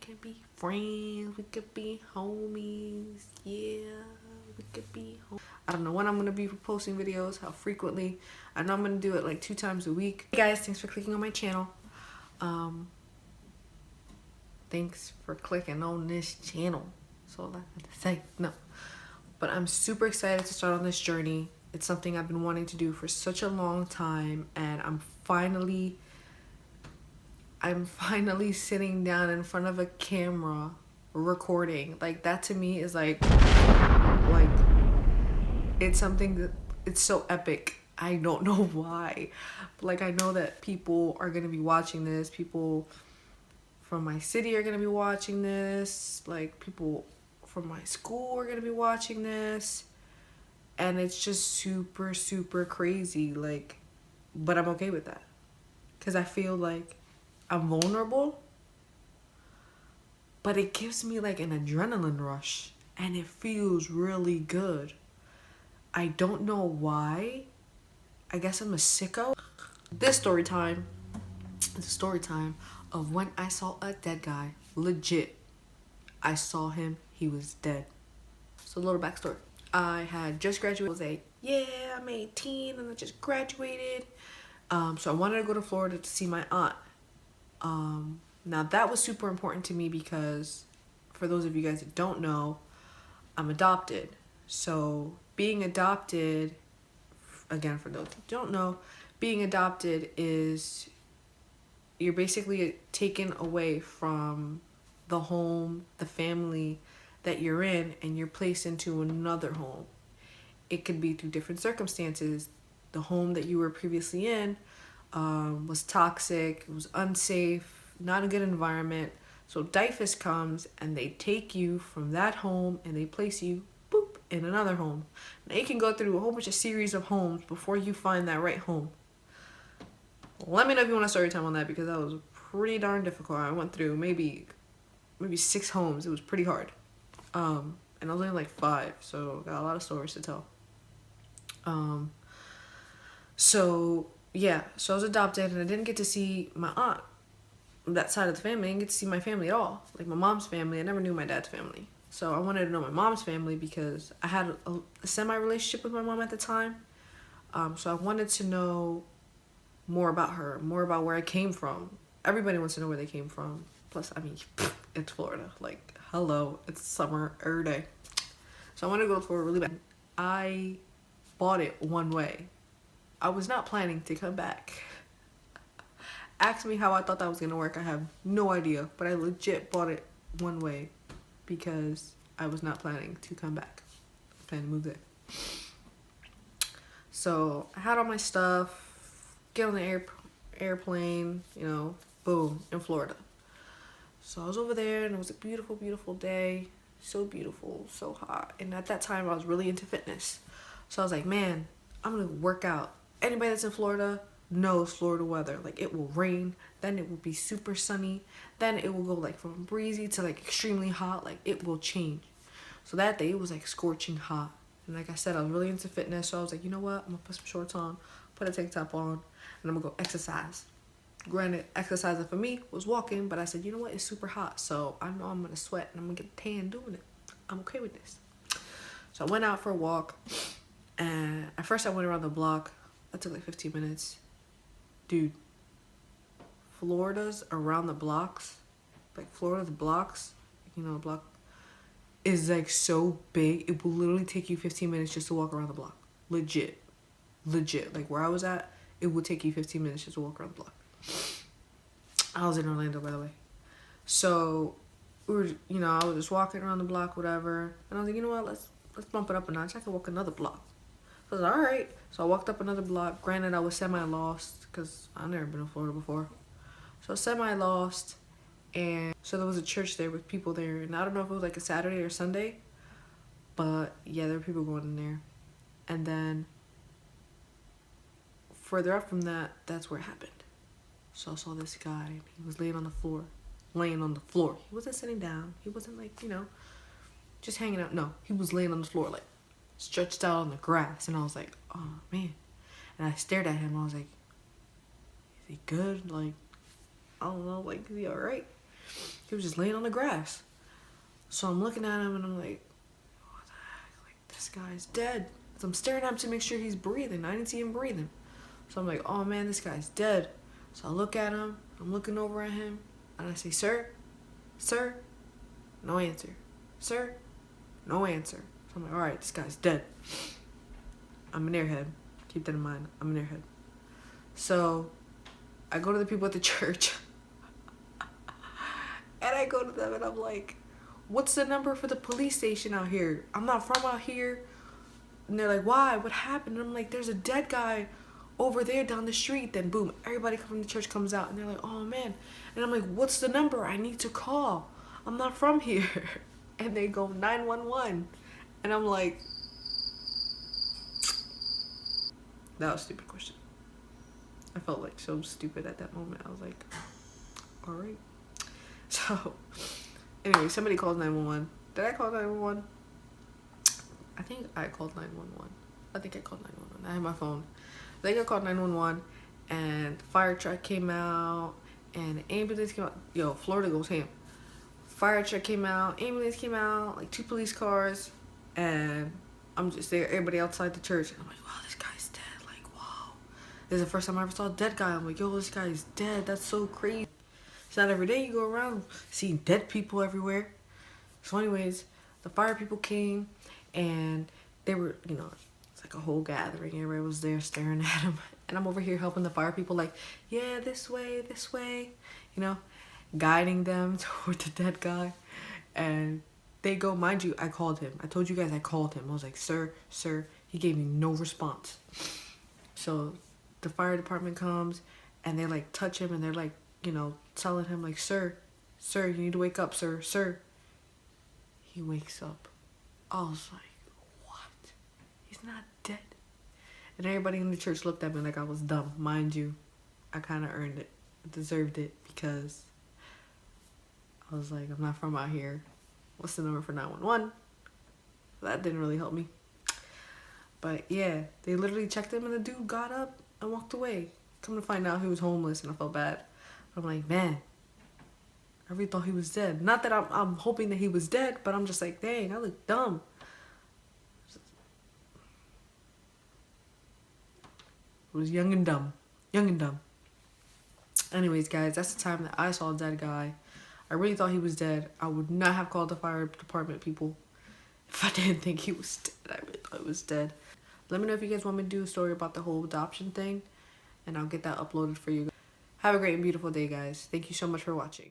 could be friends, we could be homies, yeah, we could be homies. I don't know when I'm gonna be posting videos, how frequently. I know I'm gonna do it like 2 times a week. Hey guys, thanks for clicking on my channel. Thanks for clicking on this channel. That's all I have to say. No, but I'm super excited to start on this journey. It's something I've been wanting to do for such a long time, and I'm finally sitting down in front of a camera recording. Like, that to me is like it's something that it's so epic. I don't know why, but like, I know that people are gonna be watching this. People from my city are gonna be watching this. Like, people from my school are gonna be watching this, and it's just super, super crazy. Like, but I'm okay with that because I feel like I'm vulnerable, but it gives me like an adrenaline rush, and it feels really good. I don't know why. I guess I'm a sicko. This story time is a story time of when I saw a dead guy. Legit. I saw him. He was dead. So a little backstory. I had just graduated. I was like, yeah, I'm 18 and I just graduated. So I wanted to go to Florida to see my aunt. Now that was super important to me because, for those of you guys that don't know, I'm adopted. So being adopted, again, for those that don't know, being adopted is you're basically taken away from the home, the family that you're in, and you're placed into another home. It could be through different circumstances. The home that you were previously in was toxic, it was unsafe, not a good environment. So DIFUS comes and they take you from that home and they place you, boop, in another home. Now you can go through a whole bunch of series of homes before you find that right home. Let me know if you want a story time on that, because that was pretty darn difficult. I went through maybe 6 homes. It was pretty hard. And I was only like 5, so got a lot of stories to tell. So yeah, so I was adopted and I didn't get to see my aunt, that side of the family. I didn't get to see my family at all. Like my mom's family, I never knew my dad's family. So I wanted to know my mom's family because I had a semi-relationship with my mom at the time. So I wanted to know more about her, more about where I came from. Everybody wants to know where they came from. Plus, I mean, it's Florida. Like, hello, it's summer every day. So I wanted to go to Florida really bad. I bought it one way. I was not planning to come back. Ask me how I thought that was gonna work. I have no idea, but I legit bought it one way because I was not planning to come back. I was planning to move there. So I had all my stuff, get on the airplane, you know, boom, in Florida. So I was over there and it was a beautiful, beautiful day. So beautiful, so hot. And at that time I was really into fitness. So I was like, man, I'm gonna work out. Anybody that's in Florida knows Florida weather. Like, it will rain, then it will be super sunny, then it will go like from breezy to like extremely hot. Like, it will change. So that day it was like scorching hot. And like I said, I was really into fitness, so I was like, you know what, I'm gonna put some shorts on, put a tank top on, and I'm gonna go exercise. Granted, exercising for me was walking, but I said, you know what, it's super hot, so I know I'm gonna sweat and I'm gonna get a tan doing it. I'm okay with this. So I went out for a walk, and at first I went around the block. That took like 15 minutes. Dude, Florida's around the blocks, like Florida's blocks, you know, block is like so big, it will literally take you 15 minutes just to walk around the block. Legit. Like where I was at, it would take you 15 minutes just to walk around the block. I was in Orlando, by the way. So we were, you know, I was just walking around the block, whatever, and I was like, you know what, let's bump it up a notch. I can walk another block. So I was like, all right. So I walked up another block. Granted, I was semi-lost because I've never been to Florida before. So semi-lost, and so there was a church there with people there, and I don't know if it was like a Saturday or Sunday, but yeah, there were people going in there. And then further up from that, that's where it happened. So I saw this guy. He was laying on the floor. He wasn't sitting down. He wasn't like, you know, just hanging out. No, he was laying on the floor, like stretched out on the grass. And I was like, oh man. And I stared at him. I was like, is he good? Like, I don't know, like, is he all right? He was just laying on the grass. So I'm looking at him and I'm like, what the heck? Like, this guy's dead. So I'm staring at him to make sure he's breathing. I didn't see him breathing. So I'm like, oh man, this guy's dead. So I look at him. I'm looking over at him. And I say, sir, sir, no answer. Sir, no answer. So I'm like, all right, this guy's dead. I'm an airhead. Keep that in mind. I'm an airhead. So I go to the people at the church. And I go to them and I'm like, what's the number for the police station out here? I'm not from out here. And they're like, why? What happened? And I'm like, there's a dead guy over there down the street. Then boom, everybody from the church comes out and they're like, oh man. And I'm like, what's the number I need to call? I'm not from here. And they go 911. And I'm like, that was a stupid question. I felt like so stupid at that moment. I was like, all right. So anyway, somebody called 911. Did I call 911? I think I called 911. I think I called 911. I had my phone. I think I called 911 and the fire truck came out and the ambulance came out. Yo, Florida goes ham. Fire truck came out, ambulance came out, like 2 police cars, and I'm just there, everybody outside the church, and I'm like, wow, this guy's dead. Like, wow. This is the first time I ever saw a dead guy. I'm like, yo, this guy's dead. That's so crazy. It's not every day you go around seeing dead people everywhere. So anyways, the fire people came and they were, you know, it's like a whole gathering. Everybody was there staring at him. And I'm over here helping the fire people like, yeah, this way, you know, guiding them toward the dead guy. And they go, mind you, I called him. I told you guys I called him. I was like, sir. He gave me no response. So the fire department comes and they like touch him and they're like, you know, telling him like, sir, you need to wake up, sir. He wakes up. I was like, what? He's not dead. And everybody in the church looked at me like I was dumb. Mind you, I kind of earned it. I deserved it because I was like, I'm not from out here. What's the number for 911? That didn't really help me. But yeah, they literally checked him and the dude got up and walked away. Come to find out he was homeless and I felt bad. I'm like, man, I really thought he was dead. Not that I'm hoping that he was dead, but I'm just like, dang, I look dumb. It was young and dumb. Anyways, guys, that's the time that I saw a dead guy. I really thought he was dead. I would not have called the fire department people if I didn't think he was dead. I really thought he was dead. Let me know if you guys want me to do a story about the whole adoption thing, and I'll get that uploaded for you. Have a great and beautiful day, guys. Thank you so much for watching.